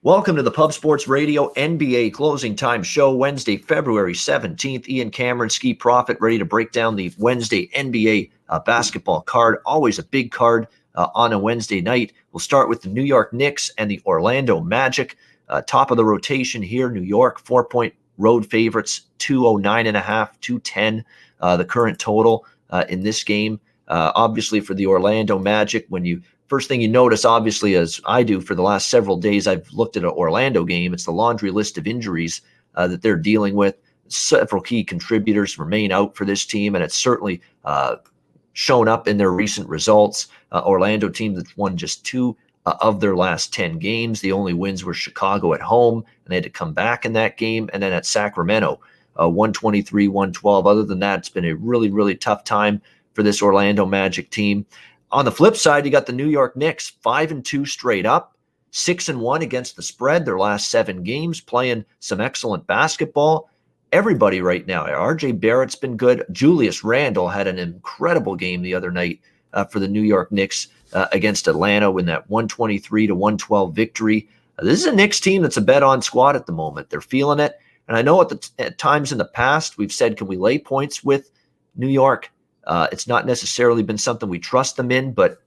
Welcome to the Pub Sports Radio NBA Closing Time Show, Wednesday, February 17th. Ian Cameron, Skee Prophet, ready to break down the Wednesday NBA basketball card. Always a big card on a Wednesday night. We'll start with the New York Knicks and the Orlando Magic. Top of the rotation here, New York, 4-point road favorites, 209.5, 210, the current total in this game. Obviously, for the Orlando Magic, first thing you notice, obviously, as I do for the last several days, I've looked at an Orlando game. It's the laundry list of injuries that they're dealing with. Several key contributors remain out for this team, and it's certainly shown up in their recent results. Orlando team that's won just 2 of their last 10 games. The only wins were Chicago at home, and they had to come back in that game, and then at Sacramento, 123-112. Other than that, it's been a really, really tough time for this Orlando Magic team. On the flip side, you got the New York Knicks, 5-2 straight up, 6-1 against the spread, their last 7 games, playing some excellent basketball. Everybody right now, RJ Barrett's been good. Julius Randle had an incredible game the other night for the New York Knicks against Atlanta in that 123-112 victory. This is a Knicks team that's a bet-on squad at the moment. They're feeling it. And I know at times in the past we've said, can we lay points with New York? It's not necessarily been something we trust them in, but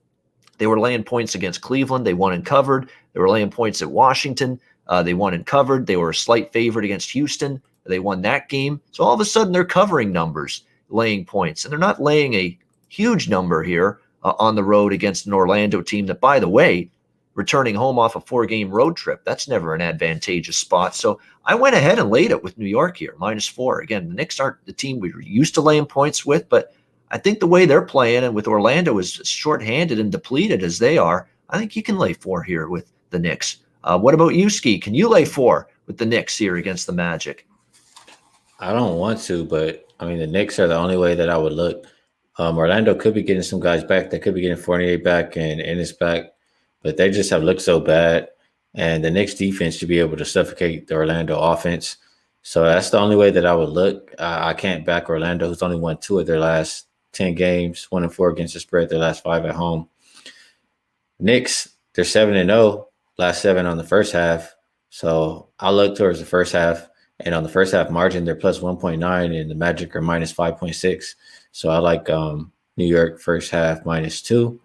they were laying points against Cleveland. They won and covered. They were laying points at Washington. They won and covered. They were a slight favorite against Houston. They won that game. So all of a sudden they're covering numbers, laying points. And they're not laying a huge number here on the road against an Orlando team that, by the way, returning home off a 4-game road trip, that's never an advantageous spot. So I went ahead and laid it with New York here, -4. Again, the Knicks aren't the team we were used to laying points with, but I think the way they're playing, and with Orlando as shorthanded and depleted as they are, I think you can lay 4 here with the Knicks. What about you, Skee? Can you lay 4 with the Knicks here against the Magic? I don't want to, but I mean, the Knicks are the only way that I would look. Orlando could be getting some guys back. They could be getting Fournier back and Ennis back, but they just have looked so bad. And the Knicks defense should be able to suffocate the Orlando offense. So that's the only way that I would look. I can't back Orlando, who's only won 2 of their last 10 games, 1-4 against the spread, their last 5 at home. Knicks, they're 7-0, last 7 on the first half. So I'll look towards the first half. And on the first half margin, they're plus 1.9, and the Magic are minus 5.6. So I like New York first half -2.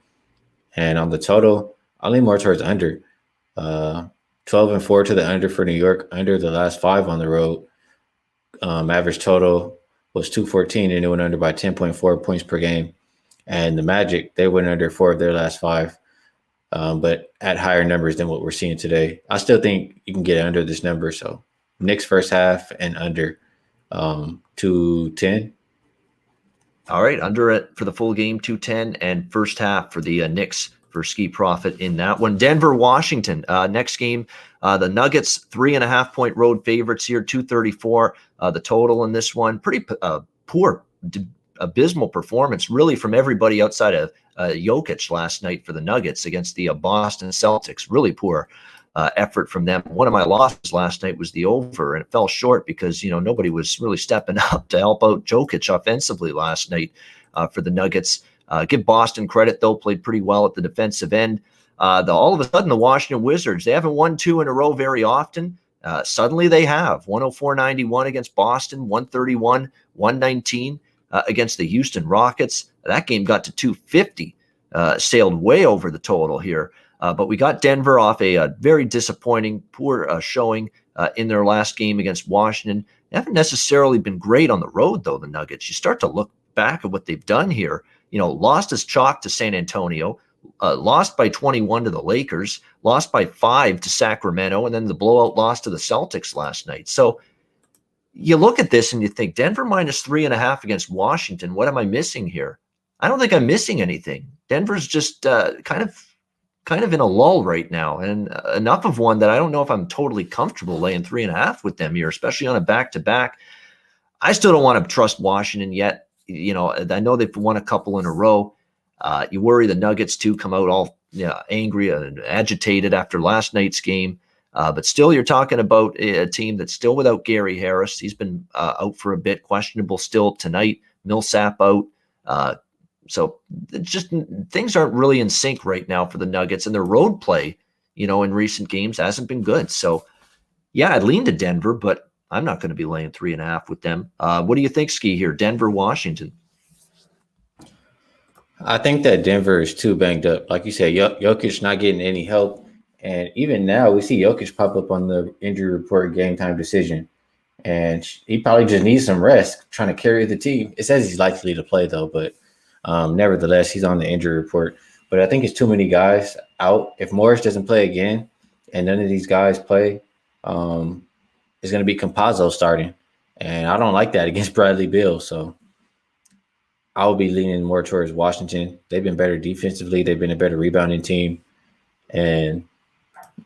And on the total, I'll lean more towards under. 12-4 to the under for New York, under the last 5 on the road. Average total was 214, and it went under by 10.4 points per game. And the Magic, they went under 4 of their last 5, but at higher numbers than what we're seeing today. I still think you can get under this number. So Knicks first half and under 210. All right, under it for the full game, 210, and first half for the Knicks for Skee Prophet in that one. Denver, Washington, next game. The Nuggets, 3.5-point road favorites here, 234. The total in this one, pretty poor, abysmal performance, really, from everybody outside of Jokic last night for the Nuggets against the Boston Celtics. Really poor effort from them. One of my losses last night was the over, and it fell short because nobody was really stepping up to help out Jokic offensively last night for the Nuggets. Give Boston credit, though, played pretty well at the defensive end. All of a sudden, the Washington Wizards, they haven't won 2 in a row very often. Suddenly they have 104-91 against Boston, 131-119 against the Houston Rockets. That game got to 250, sailed way over the total here. But we got Denver off a very disappointing, poor showing in their last game against Washington. They haven't necessarily been great on the road, though, the Nuggets. You start to look back at what they've done here. Lost as chalk to San Antonio, lost by 21 to the Lakers, lost by 5 to Sacramento, and then the blowout loss to the Celtics last night. So you look at this and you think, Denver -3.5 against Washington. What am I missing here? I don't think I'm missing anything. Denver's just kind of in a lull right now, and enough of one that I don't know if I'm totally comfortable laying 3.5 with them here, especially on a back-to-back. I still don't want to trust Washington yet. I know they've won a couple in a row. You worry the Nuggets too come out all angry and agitated after last night's game. But still, you're talking about a team that's still without Gary Harris. He's been out for a bit, questionable still tonight. Millsap out. So just things aren't really in sync right now for the Nuggets, and their road play, in recent games hasn't been good. So, yeah, I'd lean to Denver, but I'm not going to be laying 3.5 with them. What do you think, Skee, here? Denver, Washington. I think that Denver is too banged up. Like you said, Jokic not getting any help. And even now, we see Jokic pop up on the injury report game time decision. And he probably just needs some rest trying to carry the team. It says he's likely to play, though, but nevertheless, he's on the injury report. But I think it's too many guys out. If Morris doesn't play again and none of these guys play, it's going to be Campazzo starting. And I don't like that against Bradley Beal. So I will be leaning more towards Washington. They've been better defensively. They've been a better rebounding team. And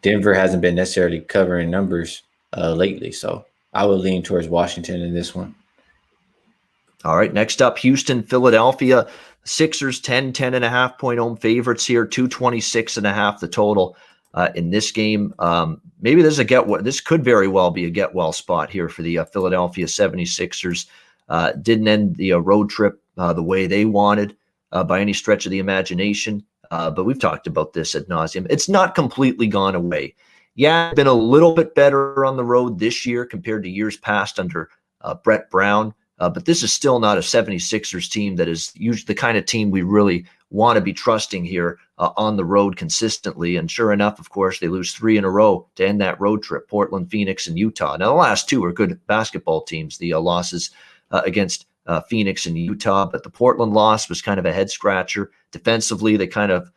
Denver hasn't been necessarily covering numbers lately. So I would lean towards Washington in this one. All right, next up, Houston, Philadelphia. Sixers 10.5 point home favorites here, 226.5 the total in this game. Maybe there's this could very well be a get well spot here for the Philadelphia 76ers. Didn't end the road trip the way they wanted by any stretch of the imagination. But we've talked about this ad nauseum. It's not completely gone away. Yeah, been a little bit better on the road this year compared to years past under Brett Brown. But this is still not a 76ers team that is usually the kind of team we really want to be trusting here on the road consistently. And sure enough, of course, they lose 3 in a row to end that road trip: Portland, Phoenix, and Utah. Now, the last 2 are good basketball teams, the losses against Phoenix and Utah. But the Portland loss was kind of a head scratcher. Defensively, they kind of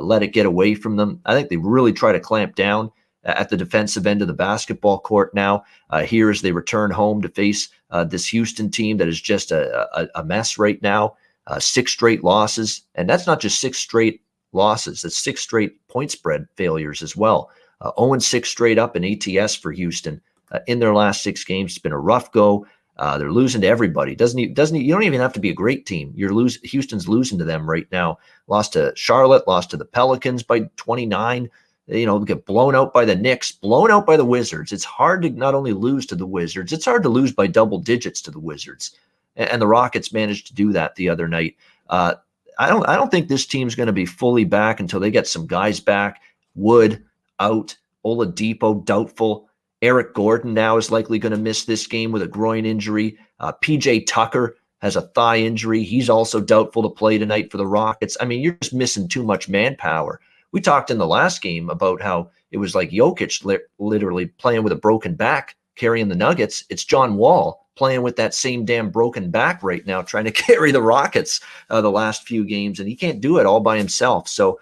let it get away from them. I think they really try to clamp down at the defensive end of the basketball court now. Here as they return home to face this Houston team that is just a mess right now. 6 straight losses, and that's not just 6 straight losses. That's 6 straight point spread failures as well. 0-6 straight up in ATS for Houston in their last 6 games. It's been a rough go. They're losing to everybody. You don't even have to be a great team. Houston's losing to them right now. Lost to Charlotte, lost to the Pelicans by 29. Get blown out by the Knicks, blown out by the Wizards. It's hard to not only lose to the Wizards, it's hard to lose by double digits to the Wizards. And the Rockets managed to do that the other night. I don't think this team's going to be fully back until they get some guys back. Wood out, Oladipo doubtful. Eric Gordon now is likely going to miss this game with a groin injury. PJ Tucker has a thigh injury. He's also doubtful to play tonight for the Rockets. I mean, you're just missing too much manpower. We talked in the last game about how it was like Jokic literally playing with a broken back, carrying the Nuggets. It's John Wall playing with that same damn broken back right now, trying to carry the Rockets the last few games, and he can't do it all by himself. So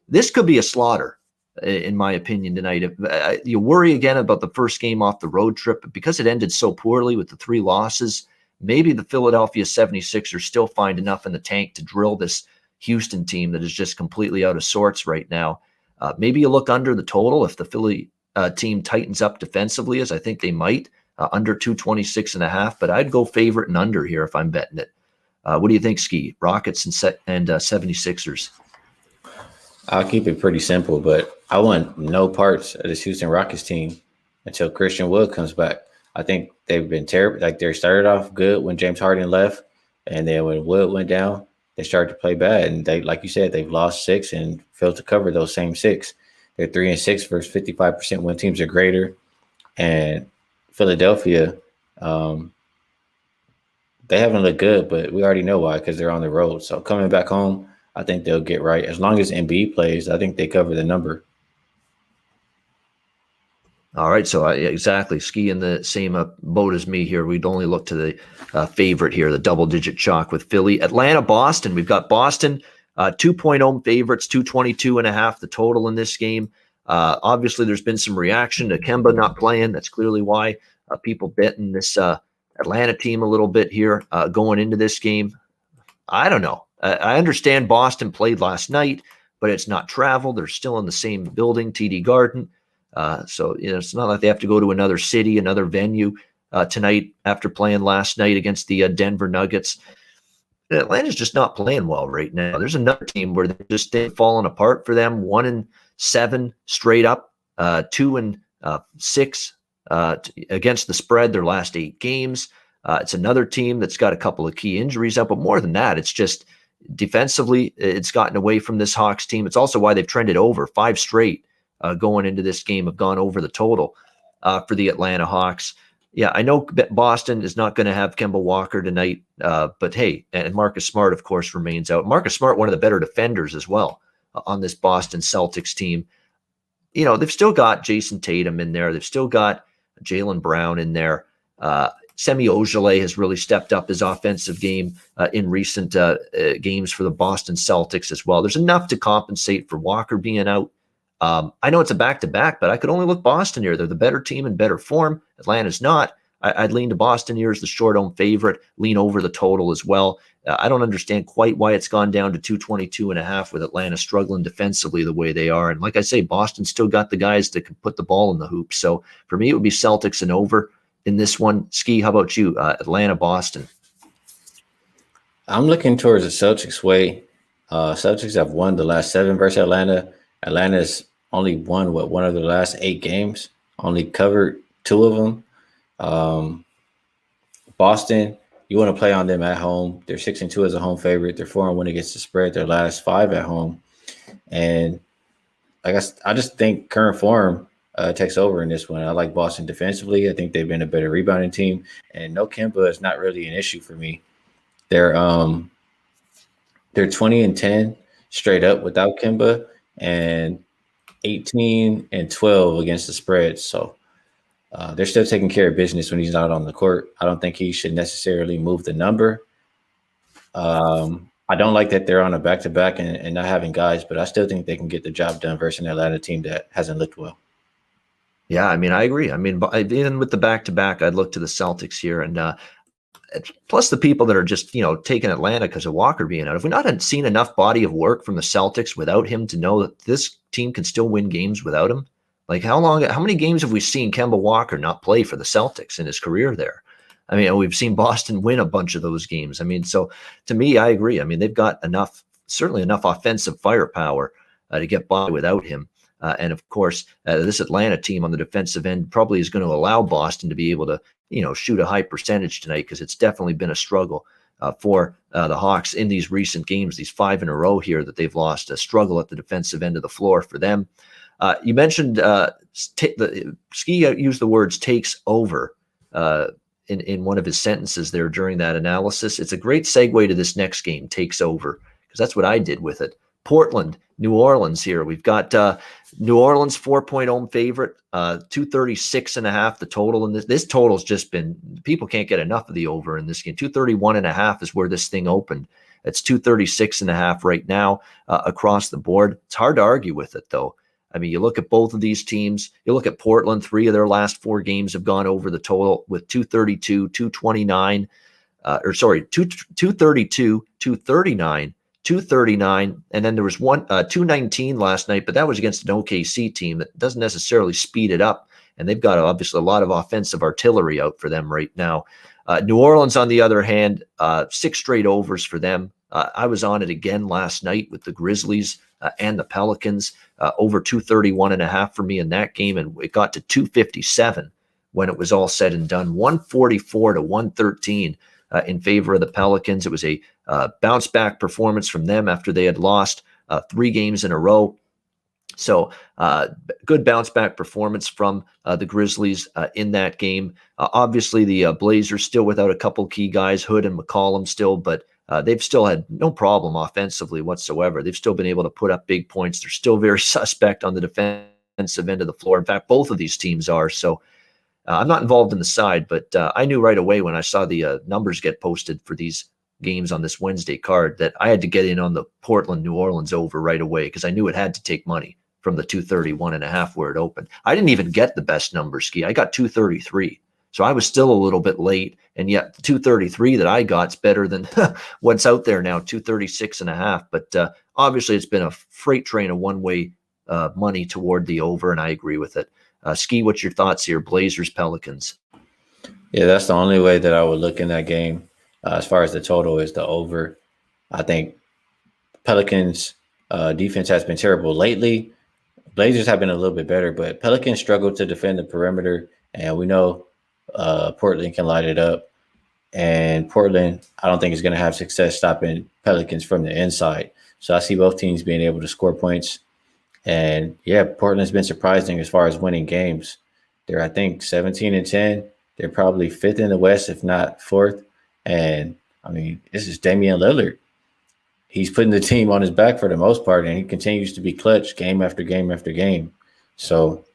this could be a slaughter, in my opinion, tonight. You worry again about the first game off the road trip, but because it ended so poorly with the 3 losses, maybe the Philadelphia 76ers still find enough in the tank to drill this Houston team that is just completely out of sorts right now. Maybe you look under the total if the Philly team tightens up defensively, as I think they might, under 226.5. But I'd go favorite and under here if I'm betting it. What do you think, Skee? Rockets and 76ers? I'll keep it pretty simple, but I want no parts of this Houston Rockets team until Christian Wood comes back. I think they've been terrible. Like, they started off good when James Harden left, and then when Wood went down, they started to play bad. And they, like you said, they've lost 6 and failed to cover those same 6. They're 3-6 versus 55% when teams are greater. And Philadelphia, they haven't looked good, but we already know why, because they're on the road. So coming back home, I think they'll get right. As long as Embiid plays, I think they cover the number. All right, so exactly. Skee in the same boat as me here. We'd only look to the favorite here, the double-digit chalk with Philly. Atlanta, Boston. We've got Boston 2-point home favorites, 222.5 the total in this game. Obviously, there's been some reaction to Kemba not playing. That's clearly why people betting this Atlanta team a little bit here going into this game. I don't know. I understand Boston played last night, but it's not travel. They're still in the same building, TD Garden. So it's not like they have to go to another city, another venue tonight after playing last night against the Denver Nuggets. Atlanta's just not playing well right now. There's another team where they've fallen apart for them. 1-7 straight up, 2-6 against the spread their last 8 games. It's another team that's got a couple of key injuries up, but more than that, it's just defensively, it's gotten away from this Hawks team. It's also why they've trended over 5 straight going into this game have gone over the total for the Atlanta Hawks. Yeah, I know Boston is not going to have Kemba Walker tonight, but hey, and Marcus Smart, of course, remains out. Marcus Smart, one of the better defenders as well on this Boston Celtics team. You know, they've still got Jason Tatum in there. They've still got Jaylen Brown in there. Semi Ojeleye has really stepped up his offensive game in recent games for the Boston Celtics as well. There's enough to compensate for Walker being out. I know it's a back-to-back, but I could only look Boston here. They're the better team in better form. Atlanta's not. I'd lean to Boston here as the short-owned favorite, lean over the total as well. I don't understand quite why it's gone down to 222.5 with Atlanta struggling defensively the way they are. And like I say, Boston still got the guys that can put the ball in the hoop. So for me, it would be Celtics and over in this one. Skee, how about you? Atlanta, Boston. I'm looking towards the Celtics way. Celtics have won the last 7 versus Atlanta. Atlanta's only won one of the last 8 games, only covered 2 of them. Boston, you want to play on them at home. They're 6-2 as a home favorite. They're 4-1 against the spread. Their last 5 at home, and I just think current form takes over in this one. I like Boston defensively. I think they've been a better rebounding team, and no Kemba is not really an issue for me. They're 20-10 straight up without Kemba, and 18-12 against the spread. So they're still taking care of business when he's not on the court. I don't think he should necessarily move the number. I don't like that they're on a back-to-back and not having guys, but I still think they can get the job done versus an Atlanta team that hasn't looked well. Yeah, I mean, I agree. I mean, even with the back-to-back, I'd look to the Celtics here. And plus the people that are just, taking Atlanta because of Walker being out. If we not seen enough body of work from the Celtics without him to know that this team can still win games without him, like how many games have we seen Kemba Walker not play for the Celtics in his career there? I mean, we've seen Boston win a bunch of those games. I mean, so to me, I agree. I mean, they've got certainly enough offensive firepower to get by without him. And of course, this Atlanta team on the defensive end probably is going to allow Boston to be able to, shoot a high percentage tonight, because it's definitely been a struggle for the Hawks in these recent games, these 5 in a row here that they've lost, a struggle at the defensive end of the floor for them. You mentioned Skee used the words takes over in one of his sentences there during that analysis. It's a great segue to this next game, takes over, because that's what I did with it. Portland, New Orleans here. We've got New Orleans 4-point home favorite, 236.5 the total. And this total's just been, people can't get enough of the over in this game. 231.5 is where this thing opened. It's 236.5 right now across the board. It's hard to argue with it, though. I mean, you look at both of these teams. You look at Portland, 3 of their last 4 games have gone over the total with 232, 229, 232, 239, 239, and then there was 219 last night, but that was against an OKC team that doesn't necessarily speed it up, and they've got obviously a lot of offensive artillery out for them right now. New Orleans, on the other hand, 6 straight overs for them. I was on it again last night with the Grizzlies and the Pelicans, over 231.5 for me in that game, and it got to 257 when it was all said and done. 144 to 113 in favor of the Pelicans. It was a bounce back performance from them after they had lost 3 games in a row. So good bounce back performance from the Grizzlies in that game. Obviously, the Blazers still without a couple key guys, Hood and McCollum still, but they've still had no problem offensively whatsoever. They've still been able to put up big points. They're still very suspect on the defensive end of the floor. In fact, both of these teams are. So I'm not involved in the side, but I knew right away when I saw the numbers get posted for these games on this Wednesday card that I had to get in on the Portland New Orleans over right away, because I knew it had to take money from the 231.5 where it opened. I didn't even get the best number, Skee. I got 233. So I was still a little bit late, and yet the 233 that I got is better than what's out there now, 236.5. But obviously it's been a freight train of one-way money toward the over, and I agree with it. Skee, what's your thoughts here? Blazers, Pelicans. Yeah, that's the only way that I would look in that game. As far as the total is the over. I think Pelicans defense has been terrible lately. Blazers have been a little bit better, but Pelicans struggle to defend the perimeter, and we know Portland can light it up. And Portland, I don't think is going to have success stopping Pelicans from the inside. So I see both teams being able to score points. And yeah, Portland's been surprising as far as winning games. They're, I think, 17-10. They're probably fifth in the West, if not fourth. And I mean, this is Damian Lillard. He's putting the team on his back for the most part, and he continues to be clutch game after game after game. So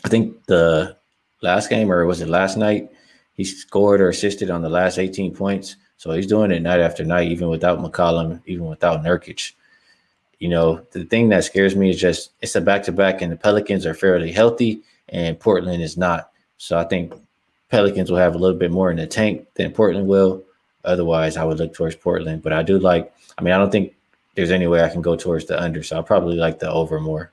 I think the last game, or was it last night, he scored or assisted on the last 18 points. So he's doing it night after night, even without McCollum, even without Nurkic. You know, the thing that scares me is just it's a back-to-back, and the Pelicans are fairly healthy, and Portland is not. So I think Pelicans will have a little bit more in the tank than Portland will. Otherwise, I would look towards Portland. But I do like – I mean, I don't think there's any way I can go towards the under, so I'll probably like the over more.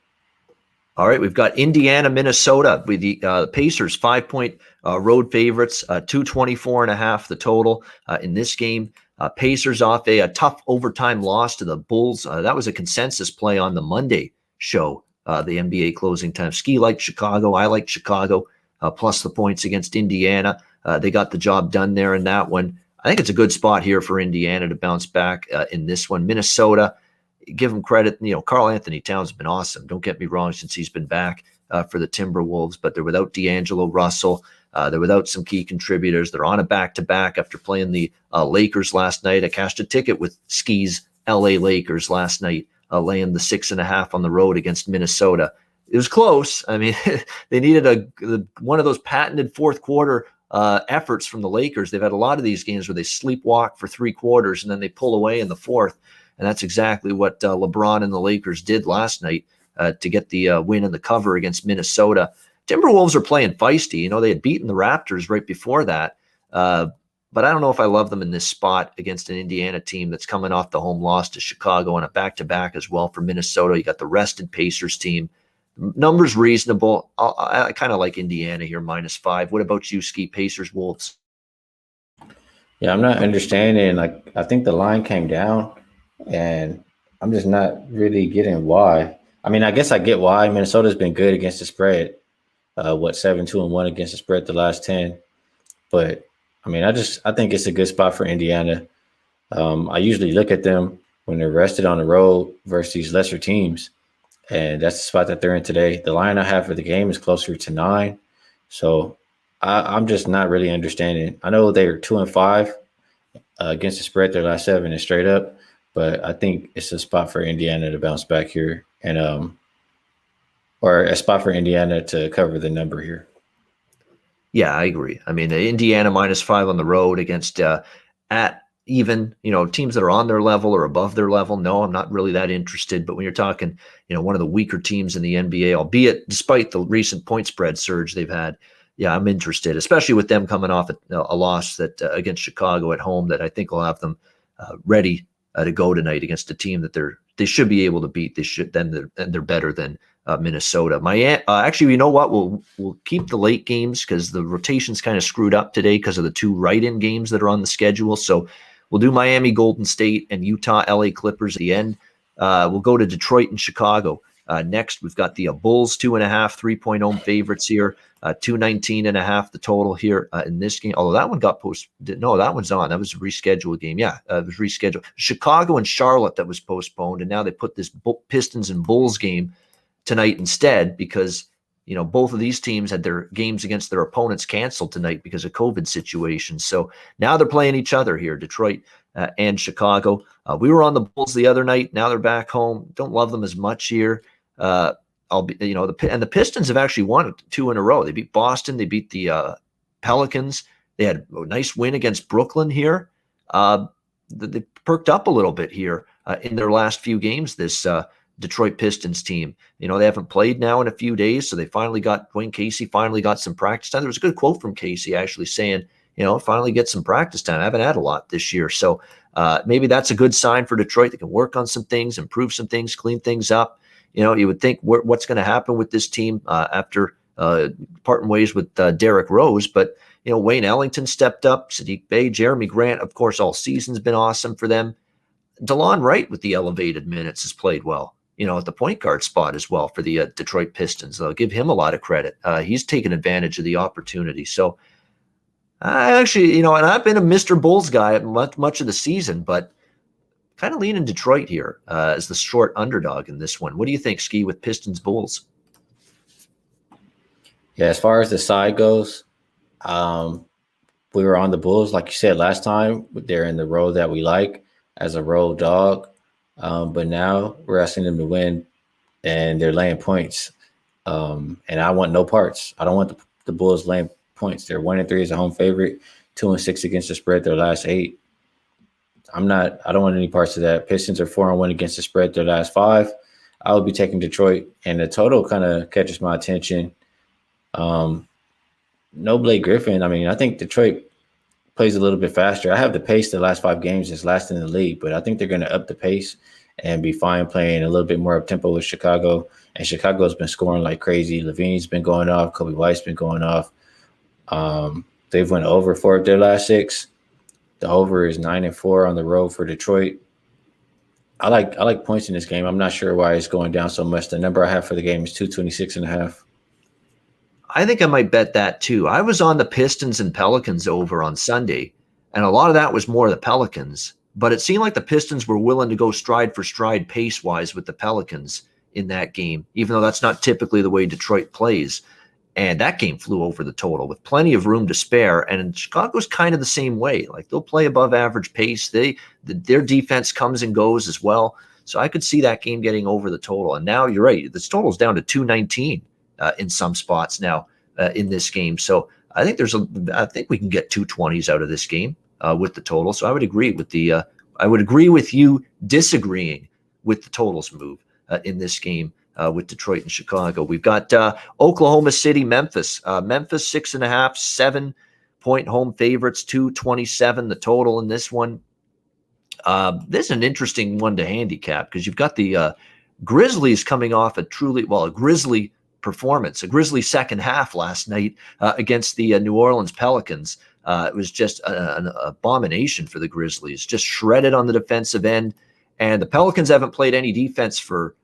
All right, we've got Indiana, Minnesota with the Pacers 5-point road favorites, 224.5 the total in this game. Pacers off a tough overtime loss to the Bulls. That was a consensus play on the Monday show, the NBA closing time. Skee liked Chicago. I like Chicago, plus the points against Indiana. They got the job done there in that one. I think it's a good spot here for Indiana to bounce back in this one. Minnesota, give them credit. You know, Karl Anthony Towns has been awesome. Don't get me wrong, since he's been back for the Timberwolves, but they're without D'Angelo Russell. They're without some key contributors. They're on a back-to-back after playing the Lakers last night. I cashed a ticket with Skee's LA Lakers last night, laying the 6.5 on the road against Minnesota. It was close. I mean, they needed one of those patented fourth quarter efforts from the Lakers. They've had a lot of these games where they sleepwalk for three quarters and then they pull away in the fourth. And that's exactly what LeBron and the Lakers did last night to get the win and the cover against Minnesota. Timberwolves are playing feisty. You know, they had beaten the Raptors right before that. But I don't know if I love them in this spot against an Indiana team that's coming off the home loss to Chicago and a back-to-back as well for Minnesota. You got the rested Pacers team. Numbers reasonable. I kind of like Indiana here, -5. What about you, Skee? Pacers, Wolves? Yeah, I'm not understanding. Like, I think the line came down, and I'm just not really getting why. I mean, I guess I get why. Minnesota's been good against the spread. 7-2-1 against the spread the last 10. But I mean, I think it's a good spot for Indiana. I usually look at them when they're rested on the road versus these lesser teams, and that's the spot that they're in today. The line I have for the game is closer to 9, so I'm just not really understanding. I know they're 2-5 against the spread their last 7 and straight up, but I think it's a spot for Indiana to bounce back here, and or a spot for Indiana to cover the number here. Yeah, I agree. I mean, Indiana -5 on the road against at even, teams that are on their level or above their level. No, I'm not really that interested. But when you're talking, one of the weaker teams in the NBA, albeit despite the recent point spread surge they've had, yeah, I'm interested, especially with them coming off a loss that against Chicago at home that I think will have them ready to go tonight against a team that they should be able to beat. They're better than Minnesota. Actually, you know what? We'll keep the late games because the rotation's kind of screwed up today because of the 2 write-in games that are on the schedule. So we'll do Miami, Golden State, and Utah, LA Clippers at the end. We'll go to Detroit and Chicago. Next, we've got the Bulls 2.5 3-point home favorites here. 219.5 the total here in this game. Although that one got posted. No, that one's on. That was a rescheduled game. Yeah, it was rescheduled. Chicago and Charlotte that was postponed, and now they put this Pistons and Bulls game tonight instead because both of these teams had their games against their opponents canceled tonight because of COVID situations. So now they're playing each other here, Detroit and Chicago. We were on the Bulls the other night. Now they're back home. Don't love them as much here. The Pistons have actually won 2 in a row. They beat Boston. They beat the Pelicans. They had a nice win against Brooklyn here. They perked up a little bit here in their last few games. This Detroit Pistons team. They haven't played now in a few days, so Dwayne Casey finally got some practice time. There was a good quote from Casey actually saying, finally get some practice time. I haven't had a lot this year. So maybe that's a good sign for Detroit. They can work on some things, improve some things, clean things up. You would think what's going to happen with this team after parting ways with Derrick Rose. But, Wayne Ellington stepped up, Sadiq Bey, Jeremy Grant, of course, all season's been awesome for them. DeLon Wright with the elevated minutes has played well. At the point guard spot as well for the Detroit Pistons. They'll give him a lot of credit. He's taken advantage of the opportunity. So I actually, and I've been a Mr. Bulls guy much of the season, but kind of leaning Detroit here as the short underdog in this one. What do you think, Skee, with Pistons Bulls? Yeah, as far as the side goes, we were on the Bulls, like you said last time. They're in the role that we like as a road dog, but now we're asking them to win, and they're laying points. And I want no parts. I don't want the Bulls laying points. They're 1-3 as a home favorite, 2-6 against the spread their last 8. I don't want any parts of that. Pistons are 4-1 against the spread their last 5. I would be taking Detroit, and the total kind of catches my attention. No Blake Griffin. I mean, I think Detroit plays a little bit faster. I have the pace the last 5 games is last in the league, but I think they're going to up the pace and be fine playing a little bit more up tempo with Chicago. And Chicago's been scoring like crazy. Levine's been going off. Kobe White's been going off. They've went over 4 of their last 6. The over is 9-4 on the road for Detroit. I like points in this game. I'm not sure why it's going down so much. The number I have for the game is 226.5. I think I might bet that too. I was on the Pistons and Pelicans over on Sunday, and a lot of that was more the Pelicans. But it seemed like the Pistons were willing to go stride for stride pace-wise with the Pelicans in that game, even though that's not typically the way Detroit plays. And that game flew over the total with plenty of room to spare. And Chicago's kind of the same way. Like, they'll play above average pace. Their defense comes and goes as well. So I could see that game getting over the total. And now you're right. This total's down to 219 in some spots now in this game. So I think I think we can get 220s out of this game with the total. So I would agree with you disagreeing with the totals move in this game with Detroit and Chicago. We've got Oklahoma City, Memphis. Memphis 6.5, 7-point home favorites, 227 the total in this one. This is an interesting one to handicap because you've got the Grizzlies coming off a Grizzly performance, a Grizzly second half last night against the New Orleans Pelicans. It was just an abomination for the Grizzlies, just shredded on the defensive end. And the Pelicans haven't played any defense for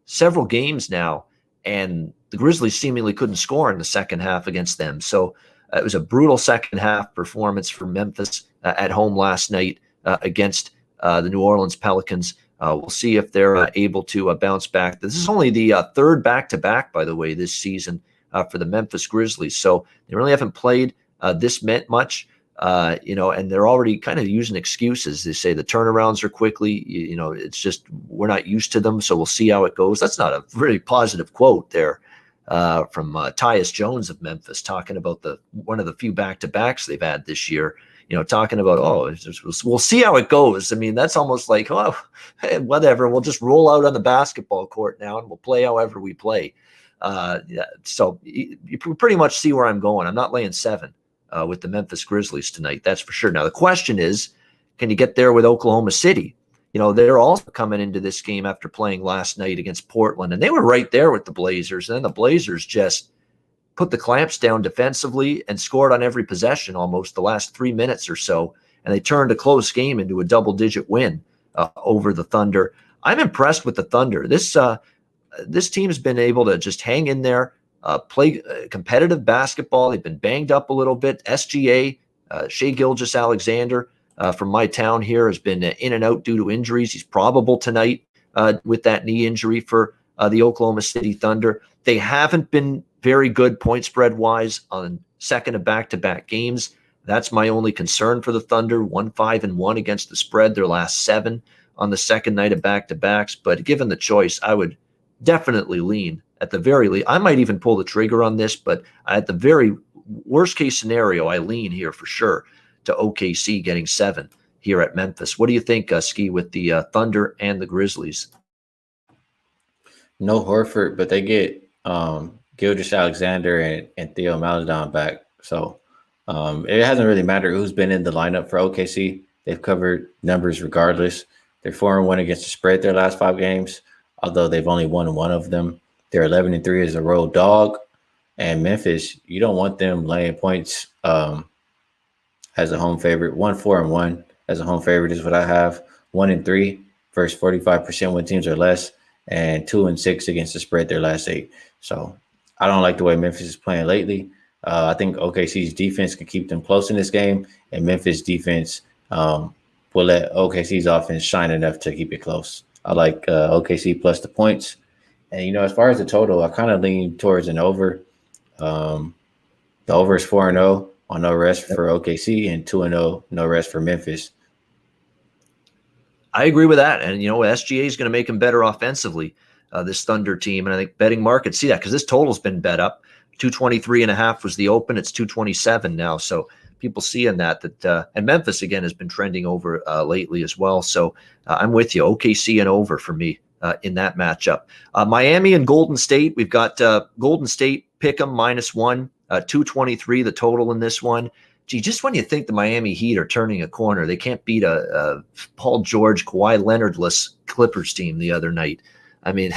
several games now, and the Grizzlies seemingly couldn't score in the second half against them. So it was a brutal second half performance for Memphis at home last night against the New Orleans Pelicans. We'll see if they're able to bounce back. This is only the third back-to-back, by the way, this season for the Memphis Grizzlies. So they really haven't played this much, and they're already kind of using excuses. They say the turnarounds are quickly, it's just we're not used to them, so we'll see how it goes. That's not a really positive quote there from Tyus Jones of Memphis, talking about one of the few back-to-backs they've had this year. Talking about, we'll see how it goes. I mean, that's almost like, whatever. We'll just roll out on the basketball court now and we'll play however we play. So you pretty much see where I'm going. I'm not laying 7 with the Memphis Grizzlies tonight. That's for sure. Now, the question is, can you get there with Oklahoma City? They're also coming into this game after playing last night against Portland, and they were right there with the Blazers. And then the Blazers just put the clamps down defensively and scored on every possession almost the last 3 minutes or so. And they turned a close game into a double-digit win over the Thunder. I'm impressed with the Thunder. This team's been able to just hang in there, play competitive basketball. They've been banged up a little bit. SGA, Shai Gilgeous-Alexander from my town here has been in and out due to injuries. He's probable tonight with that knee injury for the Oklahoma City Thunder. They haven't been very good point spread wise on second of back-to-back games. That's my only concern for the Thunder. 1-5-1 against the spread their last 7 on the second night of back-to-backs. But given the choice, I would definitely lean at the very least. I might even pull the trigger on this, but at the very worst case scenario, I lean here for sure to OKC getting 7 here at Memphis. What do you think, Skee, with the Thunder and the Grizzlies? No Horford, but they get Gilgeous-Alexander and Theo Maledon back. So it hasn't really mattered who's been in the lineup for OKC. They've covered numbers regardless. They're 4-1 against the spread their last 5 games, although they've only won 1 of them. They're 11-3 as a road dog. And Memphis, you don't want them laying points as a home favorite. 1-4-1 as a home favorite is what I have. 1-3 versus 45% when teams are less, and 2-6 against the spread their last 8. So I don't like the way Memphis is playing lately. I think OKC's defense can keep them close in this game, and Memphis defense will let OKC's offense shine enough to keep it close. I like OKC plus the points. And, as far as the total, I kind of lean towards an over. Um, the over is 4-0 on no rest for OKC and 2-0 no rest for Memphis. I agree with that. And, SGA is going to make them better offensively, this Thunder team. And I think betting markets see that because this total's been bet up. 223.5 was the open. It's 227 now. So people seeing that and Memphis, again, has been trending over lately as well. So I'm with you. OKC and over for me in that matchup. Miami and Golden State. We've got Golden State pick 'em -1, 223 the total in this one. Gee, just when you think the Miami Heat are turning a corner, they can't beat a Paul George, Kawhi Leonard-less Clippers team the other night. I mean,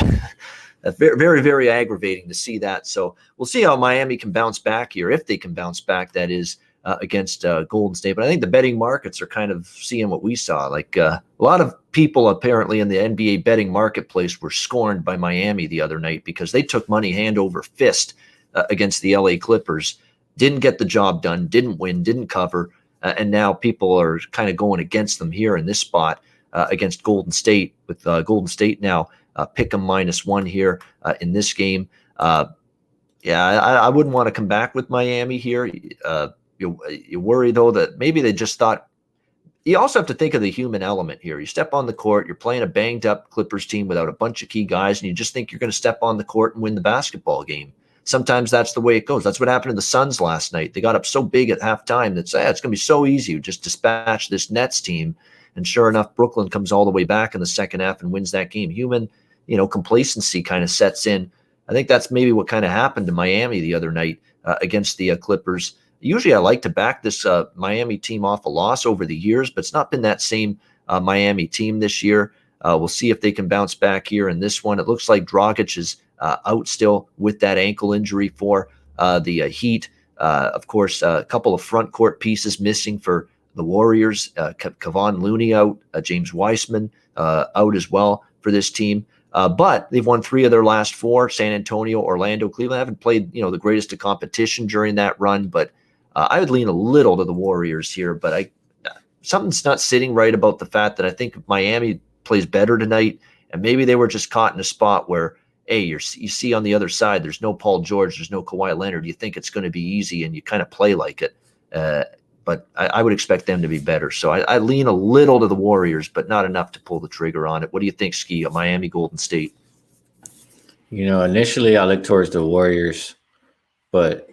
very, very, very aggravating to see that. So we'll see how Miami can bounce back here, if they can bounce back, that is, against Golden State. But I think the betting markets are kind of seeing what we saw. Like a lot of people apparently in the NBA betting marketplace were scorned by Miami the other night because they took money hand over fist against the LA Clippers. Didn't get the job done, didn't win, didn't cover, and now people are kind of going against them here in this spot against Golden State, with Golden State now pick 'em -1 here in this game. I wouldn't want to come back with Miami here. You worry, though, that maybe they just thought – you also have to think of the human element here. You step on the court, you're playing a banged-up Clippers team without a bunch of key guys, and you just think you're going to step on the court and win the basketball game. Sometimes that's the way it goes. That's what happened to the Suns last night. They got up so big at halftime that it's going to be so easy. You just dispatch this Nets team. And sure enough, Brooklyn comes all the way back in the second half and wins that game. Human, complacency kind of sets in. I think that's maybe what kind of happened to Miami the other night against the Clippers. Usually I like to back this Miami team off a loss over the years, but it's not been that same Miami team this year. We'll see if they can bounce back here in this one. It looks like Dragic is out still with that ankle injury for the Heat. Of course, a couple of front court pieces missing for the Warriors. Kevon Looney out, James Wiseman out as well for this team. But they've won 3 of their last 4. San Antonio, Orlando, Cleveland haven't played the greatest of competition during that run. But I would lean a little to the Warriors here. But something's not sitting right about the fact that I think if Miami plays better tonight, and maybe they were just caught in a spot where, hey, you see on the other side, there's no Paul George, there's no Kawhi Leonard. You think it's going to be easy, and you kind of play like it. But I would expect them to be better. So I lean a little to the Warriors, but not enough to pull the trigger on it. What do you think, Skee, of Miami, Golden State? Initially I look towards the Warriors, but,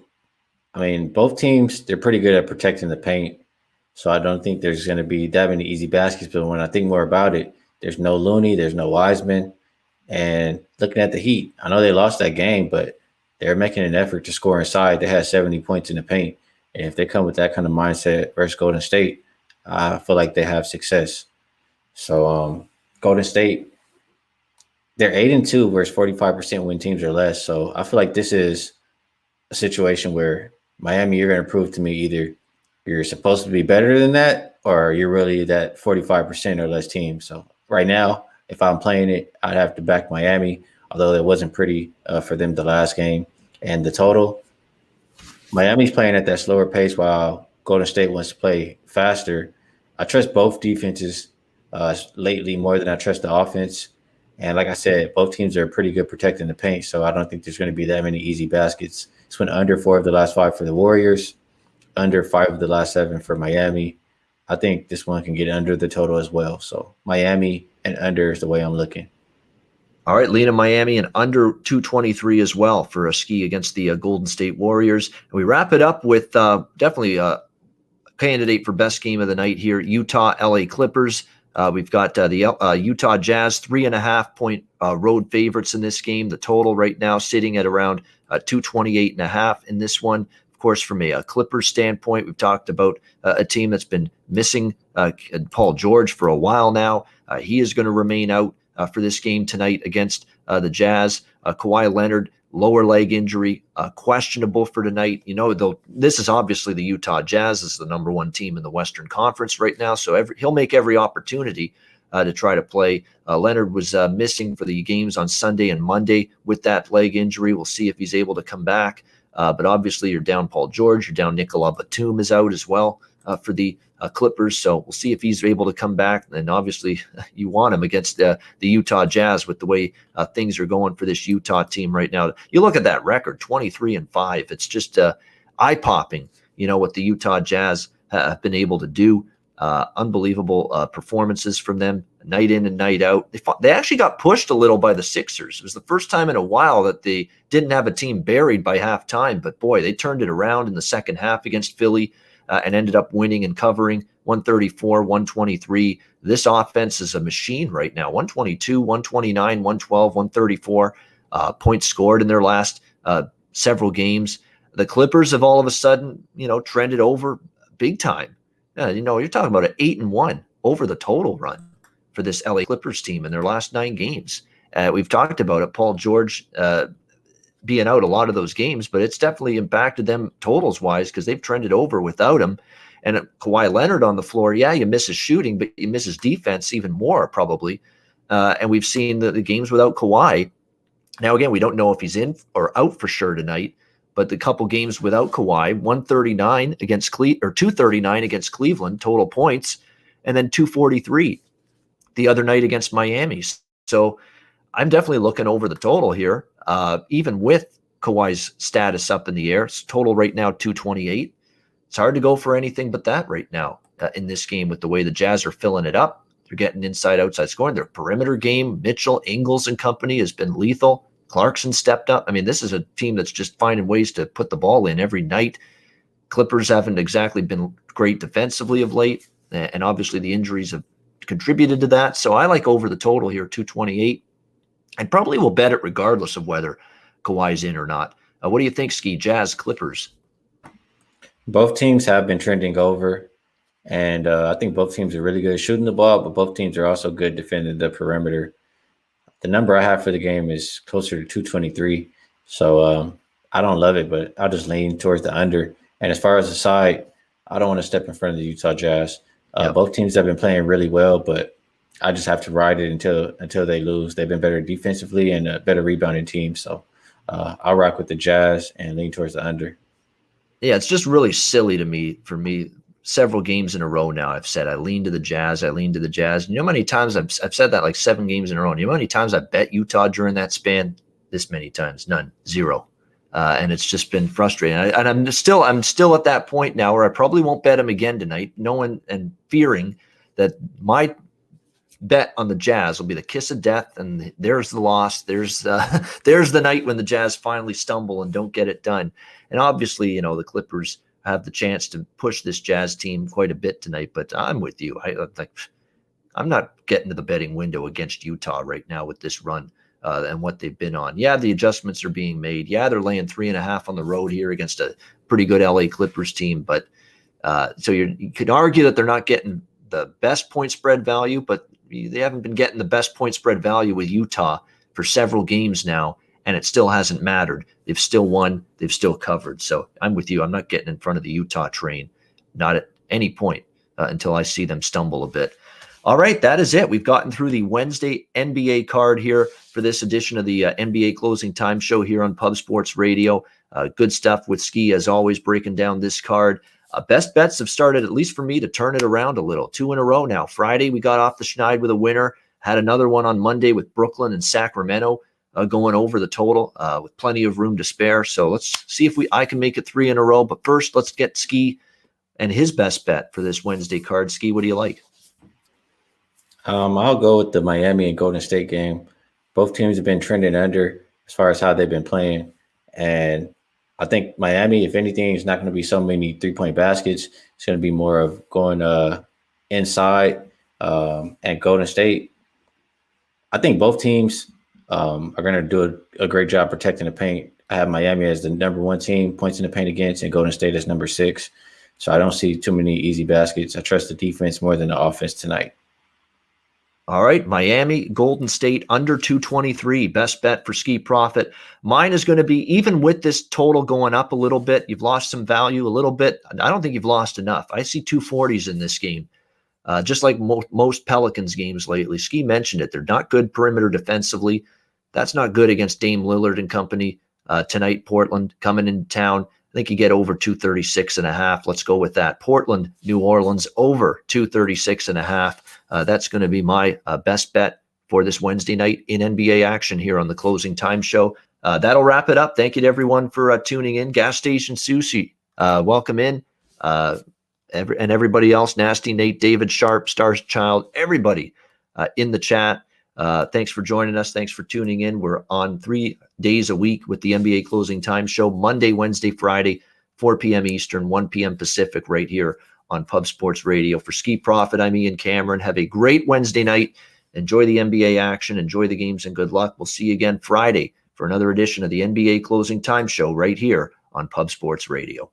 both teams, they're pretty good at protecting the paint. So I don't think there's going to be that many easy baskets. But when I think more about it, there's no Looney, there's no Wiseman. And looking at the Heat, I know they lost that game, but they're making an effort to score inside. They had 70 points in the paint. And if they come with that kind of mindset versus Golden State, I feel like they have success. So Golden State, they're 8-2 versus 45% win teams or less. So I feel like this is a situation where Miami, you're going to prove to me either you're supposed to be better than that or you're really that 45% or less team. So right now, if I'm playing it, I'd have to back Miami, although it wasn't pretty for them the last game. And the total, Miami's playing at that slower pace while Golden State wants to play faster. I trust both defenses lately more than I trust the offense. And like I said, both teams are pretty good protecting the paint, so I don't think there's going to be that many easy baskets. It's went under 4 of the last 5 for the Warriors, under 5 of the last 7 for Miami. I think this one can get under the total as well. So Miami and under is the way I'm looking. All right, Lena, Miami and under 223 as well for a Skee against the Golden State Warriors. And we wrap it up with definitely a candidate for best game of the night here, Utah, LA Clippers. We've got the Utah Jazz 3.5-point road favorites in this game. The total right now sitting at around 228.5 in this one. Of course, from a Clippers standpoint, we've talked about a team that's been missing Paul George for a while now. He is going to remain out for this game tonight against the Jazz. Kawhi Leonard, lower leg injury, questionable for tonight. Though this is obviously the Utah Jazz is the number 1 team in the Western Conference right now, so he'll make every opportunity to try to play. Leonard was missing for the games on Sunday and Monday with that leg injury. We'll see if he's able to come back. But obviously you're down Paul George, you're down Nicola Batum is out as well for the Clippers. So we'll see if he's able to come back. And obviously, you want him against the Utah Jazz with the way things are going for this Utah team right now. You look at that record, 23-5. It's just eye-popping, what the Utah Jazz have been able to do. Unbelievable performances from them night in and night out. They actually got pushed a little by the Sixers. It was the first time in a while that they didn't have a team buried by halftime, but boy, they turned it around in the second half against Philly and ended up winning and covering 134-123. This offense is a machine right now. 122, 129, 112, 134 points scored in their last several games. The Clippers have all of a sudden, trended over big time. You're talking about an 8-1 over the total run for this LA Clippers team in their last 9 games. We've talked about it, Paul George being out a lot of those games, but it's definitely impacted them totals-wise because they've trended over without him. And Kawhi Leonard on the floor, you miss his shooting, but you miss his defense even more probably. And we've seen the games without Kawhi. Now, again, we don't know if he's in or out for sure tonight, but the couple games without Kawhi, 139 against 239 against Cleveland total points, and then 243 the other night against Miami. So I'm definitely looking over the total here, even with Kawhi's status up in the air. It's total right now 228. It's hard to go for anything but that right now in this game with the way the Jazz are filling it up. They're getting inside, outside scoring. Their perimeter game, Mitchell, Ingles, and company has been lethal. Clarkson stepped up. I mean, this is a team that's just finding ways to put the ball in every night. Clippers haven't exactly been great defensively of late, and obviously the injuries have contributed to that. So I like over the total here, 228. And probably will bet it regardless of whether Kawhi's in or not. What do you think, Skee? Jazz, Clippers? Both teams have been trending over, and I think both teams are really good at shooting the ball, but both teams are also good defending the perimeter. The number I have for the game is closer to 223. So I don't love it, but I'll just lean towards the under. And as far as the side, I don't want to step in front of the Utah Jazz. Both teams have been playing really well, but I just have to ride it until they lose. They've been better defensively and a better rebounding team. So I'll rock with the Jazz and lean towards the under. Yeah, it's just really silly to me. For me, several games in a row now, I've said I lean to the Jazz. I lean to the Jazz. And you know how many times I've said that, like 7 games in a row. And you know how many times I bet Utah during that span? This many times, none, 0. And it's just been frustrating. And I'm still at that point now where I probably won't bet him again tonight, knowing and fearing that my bet on the Jazz will be the kiss of death, and there's the loss. There's the night when the Jazz finally stumble and don't get it done. And obviously, the Clippers have the chance to push this Jazz team quite a bit tonight. But I'm with you. I'm not getting to the betting window against Utah right now with this run and what they've been on. Yeah, the adjustments are being made. Yeah, they're laying 3.5 on the road here against a pretty good LA Clippers team. But so you could argue that they're not getting the best point spread value, but they haven't been getting the best point spread value with Utah for several games now, and it still hasn't mattered. They've still won. They've still covered. So I'm with you. I'm not getting in front of the Utah train, not at any point until I see them stumble a bit. All right, that is it. We've gotten through the Wednesday NBA card here for this edition of the NBA Closing Time Show here on Pub Sports Radio. Good stuff with Skee, as always, breaking down this card. Best bets have started, at least for me, to turn it around a little. 2 in a row now. Friday, we got off the schneid with a winner. Had another one on Monday with Brooklyn and Sacramento going over the total with plenty of room to spare. So let's see if I can make it 3 in a row. But first, let's get Skee and his best bet for this Wednesday card. Skee, what do you like? I'll go with the Miami and Golden State game. Both teams have been trending under as far as how they've been playing. And I think Miami, if anything, is not going to be so many 3-point baskets. It's going to be more of going inside. And Golden State, I think both teams are going to do a great job protecting the paint. I have Miami as the number 1 team, points in the paint against, and Golden State as number 6. So I don't see too many easy baskets. I trust the defense more than the offense tonight. All right, Miami, Golden State, under 223. Best bet for Skee Profit. Mine is going to be, even with this total going up a little bit, you've lost some value a little bit. I don't think you've lost enough. I see 240s in this game, just like most Pelicans games lately. Skee mentioned it. They're not good perimeter defensively. That's not good against Dame Lillard and company tonight. Portland coming into town. I think you get over 236.5. Let's go with that. Portland, New Orleans, over 236.5. That's going to be my best bet for this Wednesday night in NBA action here on the Closing Time Show. That'll wrap it up. Thank you to everyone for tuning in. Gas Station Sushi, welcome in. And everybody else, Nasty Nate, David Sharp, Stars Child, everybody in the chat. Thanks for joining us. Thanks for tuning in. We're on 3 days a week with the NBA Closing Time Show, Monday, Wednesday, Friday, 4 p.m. Eastern, 1 p.m. Pacific, right here on Pub Sports Radio. For Skee Profit, I'm Ian Cameron. Have a great Wednesday night. Enjoy the NBA action. Enjoy the games, and good luck. We'll see you again Friday for another edition of the NBA Closing Time Show right here on Pub Sports Radio.